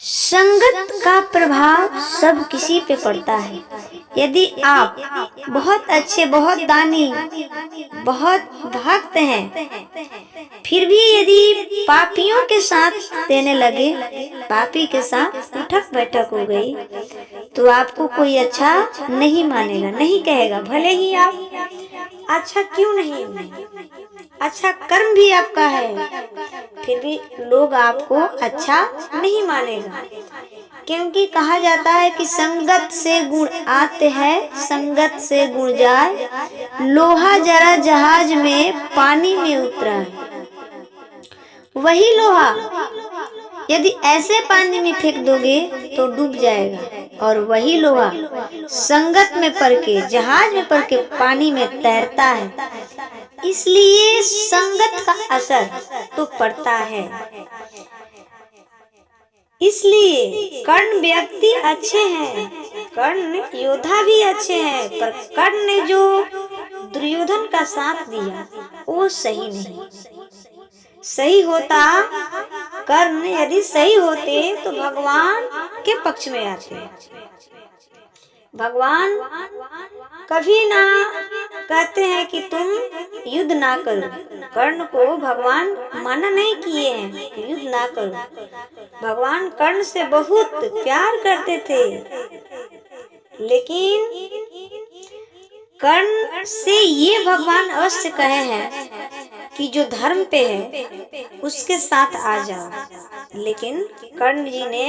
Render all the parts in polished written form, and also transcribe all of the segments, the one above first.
संगत का प्रभाव सब किसी पे पड़ता है। यदि आप बहुत अच्छे, बहुत दानी, बहुत भक्त हैं, फिर भी यदि पापियों के साथ देने लगे, पापी के साथ उठक बैठक हो गई, तो आपको कोई अच्छा नहीं मानेगा, नहीं कहेगा। भले ही आप अच्छा क्यों नहीं, अच्छा कर्म भी आपका है, फिर भी लोग आपको अच्छा नहीं मानेगा। क्योंकि कहा जाता है कि संगत से गुण आते हैं, संगत से गुण जाए। लोहा जरा जहाज में पानी में उतरा, वही लोहा यदि ऐसे पानी में फेंक दोगे तो डूब जाएगा, और वही लोहा संगत में पड़ के, जहाज में पड़ के पानी में तैरता है। इसलिए संगत का असर तो पड़ता है। इसलिए कर्ण व्यक्ति अच्छे हैं, कर्ण योद्धा भी अच्छे हैं, पर कर्ण ने जो दुर्योधन का साथ दिया वो सही नहीं। सही होता, कर्ण यदि सही होते तो भगवान के पक्ष में आते। भगवान कभी ना कहते हैं कि तुम युद्ध ना करो। कर्ण को भगवान मना नहीं किए हैं कि युद्ध ना करो। भगवान कर्ण से बहुत प्यार करते थे, लेकिन कर्ण से ये भगवान अवश्य कहे हैं कि जो धर्म पे है उसके साथ आ जाओ। लेकिन कर्ण जी ने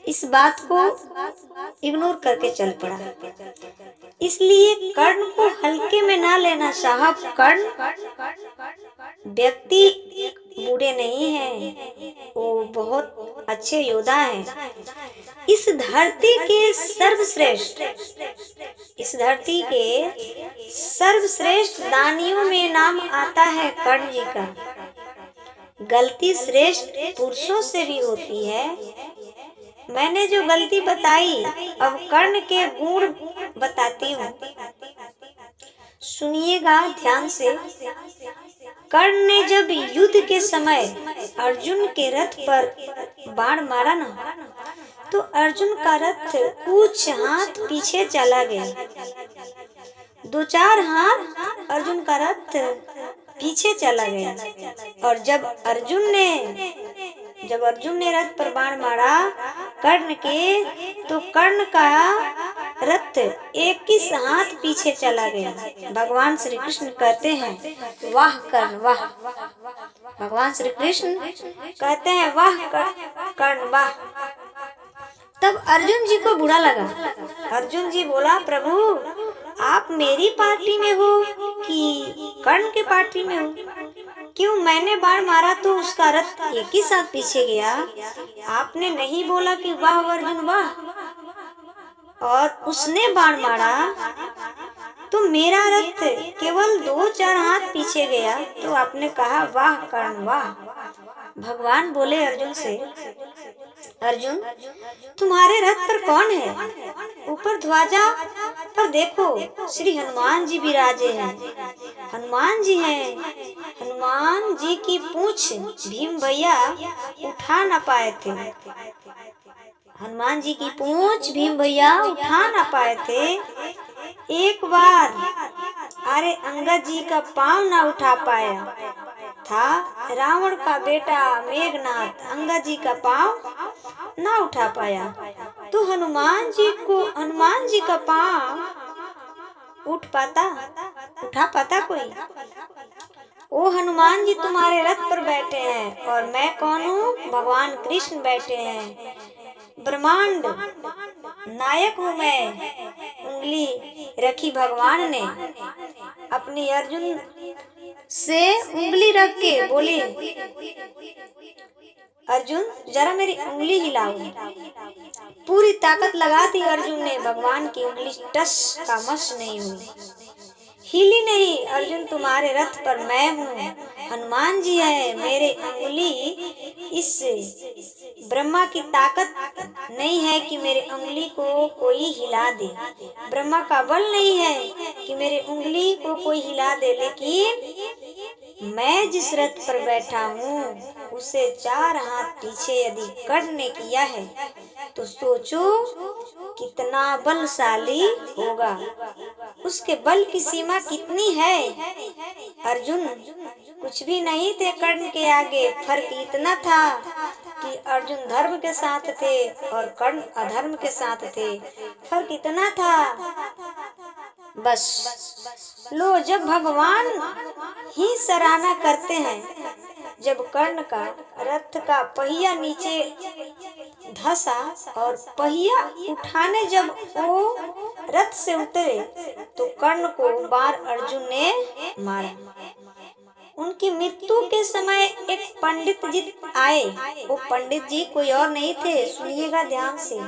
इस बात को इग्नोर करके चल पड़ा। इसलिए कर्ण को हल्के में ना लेना साहब। कर्ण व्यक्ति बुरे नहीं हैं, वो बहुत अच्छे योद्धा हैं। इस धरती के सर्वश्रेष्ठ, इस धरती के सर्वश्रेष्ठ दानियों में नाम आता है कर्ण जी का। गलती श्रेष्ठ पुरुषों से भी होती है। मैंने जो गलती बताई, अब कर्ण के गुण बताती हूँ, सुनिएगा ध्यान से। कर्ण ने जब युद्ध के समय अर्जुन के रथ पर बाण मारा ना, तो अर्जुन का रथ कुछ हाथ पीछे चला गया। 2-4 हाथ अर्जुन का रथ पीछे चला गया। और जब अर्जुन ने रथ पर बाण मारा कर्ण के, तो कर्ण का रथ 21 हाथ पीछे चला गया। भगवान श्री कृष्ण कहते हैं, वाह कर्ण वाह। भगवान श्री कृष्ण कहते हैं, वाह कर्ण वाह। तब अर्जुन जी को बुरा लगा। अर्जुन जी बोला, प्रभु आप मेरी पार्टी में हो कि कर्ण के पार्टी में हो? क्यों, मैंने बाण मारा तो उसका रथ 21 हाथ पीछे गया। आपने नहीं बोला कि वाह अर्जुन वाह, और उसने बाण मारा तो मेरा रथ केवल 2-4 हाथ पीछे गया, तो आपने कहा वाह कर्ण वाह। भगवान बोले अर्जुन से, अर्जुन तुम्हारे रथ पर कौन है? ऊपर ध्वजा पर देखो, श्री हनुमान जी विराजे हैं। हनुमान जी हैं। हनुमान जी की पूंछ भीम भैया उठा ना पाए थे। हनुमान जी की पूंछ भीम भैया उठा ना पाए थे। एक बार अरे अंगद जी का पांव ना उठा पाया था। रावण का बेटा मेघनाथ अंगद जी का पांव ना उठा पाया, तो हनुमान जी का पांव उठा पाता कोई? ओ हनुमान जी तुम्हारे रथ पर बैठे हैं, और मैं कौन हूँ? भगवान कृष्ण बैठे हैं। ब्रह्मांड नायक हूँ मैं। उंगली रखी भगवान ने अपनी अर्जुन से, उंगली रख के बोले, अर्जुन जरा मेरी उंगली हिलाओ। पूरी ताकत लगा दी अर्जुन ने, भगवान की उंगली टस का मस नहीं हुई, हिली नहीं। अर्जुन तुम्हारे रथ पर मैं हूँ, हनुमान जी है। मेरे उंगली, इस ब्रह्मा की ताकत नहीं है कि मेरे उंगली को कोई हिला दे। ब्रह्मा का बल नहीं है कि मेरे उंगली को कोई हिला दे। लेकिन मैं जिस रथ पर बैठा हूँ उसे 4 हाथ पीछे यदि कर्ण ने किया है तो सोचो कितना बलशाली होगा। उसके बल की सीमा कितनी है। अर्जुन कुछ भी नहीं थे कर्ण के आगे। फर्क इतना था कि अर्जुन धर्म के साथ थे और कर्ण अधर्म के साथ थे। फर्क इतना था बस। लो, जब भगवान ही सराहना करते हैं, जब कर्ण का रथ का पहिया नीचे धंसा और पहिया उठाने जब वो रथ से उतरे तो कर्ण को बार अर्जुन ने मारा। उनकी मृत्यु के समय एक पंडित जी आए। वो पंडित जी कोई और नहीं थे, सुनिएगा ध्यान से।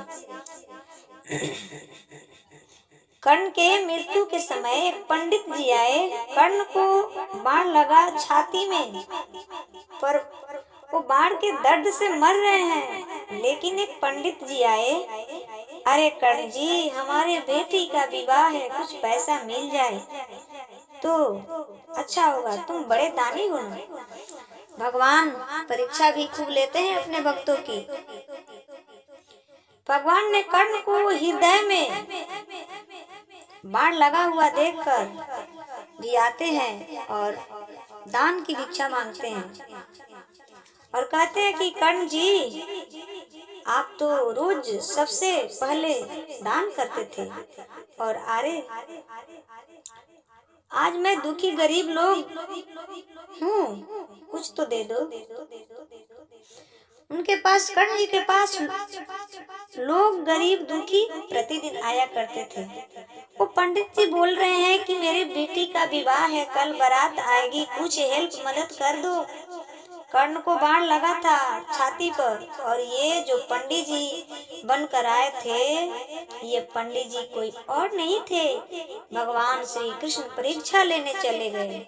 कर्ण के मृत्यु के समय एक पंडित जी आए। कर्ण को बाण लगा छाती में, पर वो बाण के दर्द से मर रहे हैं। लेकिन एक पंडित जी आए, अरे कर्ण जी, हमारे बेटी का विवाह है, कुछ पैसा मिल जाए तो अच्छा होगा, तुम बड़े दानी हो ना। भगवान परीक्षा भी खूब लेते हैं अपने भक्तों की। भगवान ने कर्ण को हृदय में बाण लगा हुआ देखकर भी आते हैं और दान की भिक्षा मांगते हैं और कहते हैं कि कर्ण जी, आप तो रोज सबसे पहले दान करते थे और अरे आज मैं दुखी गरीब लोग हूँ, कुछ तो दे दो। उनके पास, कर्ण जी के पास लोग गरीब दुखी प्रतिदिन आया करते थे। वो पंडित जी बोल रहे हैं कि मेरे बेटी का विवाह है, कल बारात आएगी, कुछ हेल्प मदद कर दो। कर्ण को बाण लगा था छाती पर और ये जो पंडित जी बनकर आए थे, ये पंडित जी कोई और नहीं थे, भगवान श्री कृष्ण परीक्षा लेने चले गए।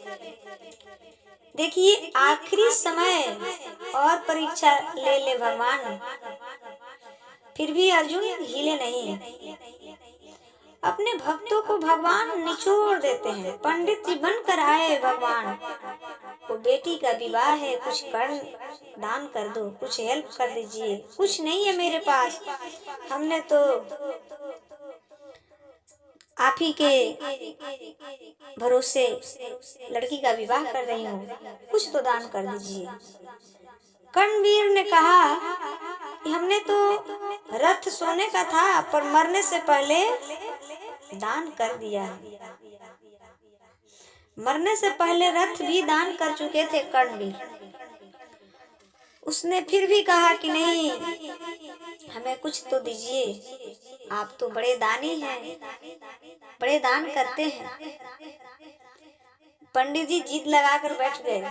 देखिए, आखिरी समय और परीक्षा ले भगवान, फिर भी अर्जुन हिले नहीं। अपने भक्तों को भगवान निचोड़ देते हैं। पंडित जी बनकर आए भगवान, वो बेटी का विवाह है, कुछ कर्ण दान कर दो, कुछ हेल्प कर दीजिए। कुछ नहीं है मेरे पास, हमने तो आप ही के भरोसे लड़की का विवाह कर रही हूँ, कुछ तो दान कर दीजिए। कर्णवीर ने कहा कि हमने तो रथ सोने का था, पर मरने से पहले दान कर दिया। मरने से पहले रथ भी दान कर चुके थे कर्णवीर। उसने फिर भी कहा कि नहीं, हमें कुछ तो दीजिए, आप तो बड़े दानी हैं, बड़े दान करते हैं। पंडित जी जिद लगाकर बैठ गए।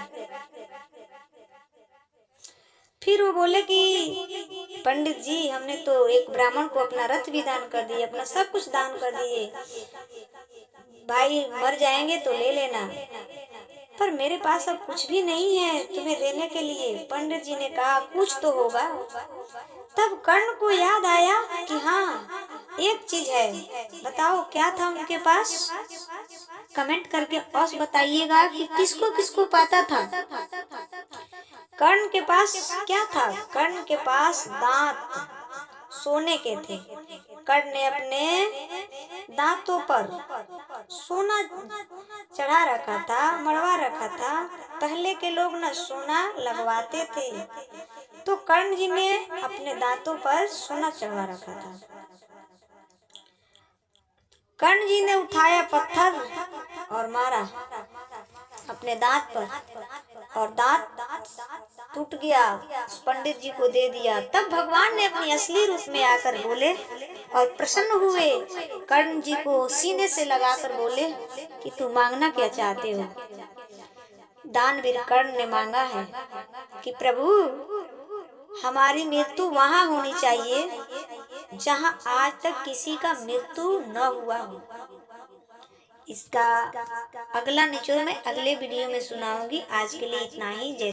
फिर वो बोले कि पंडित जी, हमने तो एक ब्राह्मण को अपना रथ भी दान कर दिए, अपना सब कुछ दान कर दिए, भाई मर जाएंगे तो ले लेना, पर मेरे पास अब कुछ भी नहीं है तुम्हें देने के लिए। पंडित जी ने कहा कुछ तो होगा। तब कर्ण को याद आया कि हाँ, एक चीज है, बताओ क्या था उनके पास। कमेंट करके अवश्य बताइएगा कि किसको किसको पता था। कर्ण के पास क्या था? कर्ण के पास दांत सोने के थे। कर्ण ने अपने दांतों पर सोना चढ़ा रखा था, मड़वा रखा था। पहले के लोग ना सोना लगवाते थे, तो कर्ण जी ने अपने दांतों पर सोना चढ़वा रखा था। कर्ण जी ने उठाया पत्थर और मारा अपने दांत पर, और दांत टूट गया, पंडित जी को दे दिया। तब भगवान ने अपनी असली रूप में आकर बोले और प्रसन्न हुए। कर्ण जी को सीने से लगाकर बोले कि तू मांगना क्या चाहते हो। दानवीर कर्ण ने मांगा है कि प्रभु, हमारी मृत्यु वहां होनी चाहिए जहां आज तक किसी का मृत्यु न हुआ हो। इसका अगला निचोड़ मैं अगले वीडियो में सुनाऊंगी। आज के लिए इतना ही। जय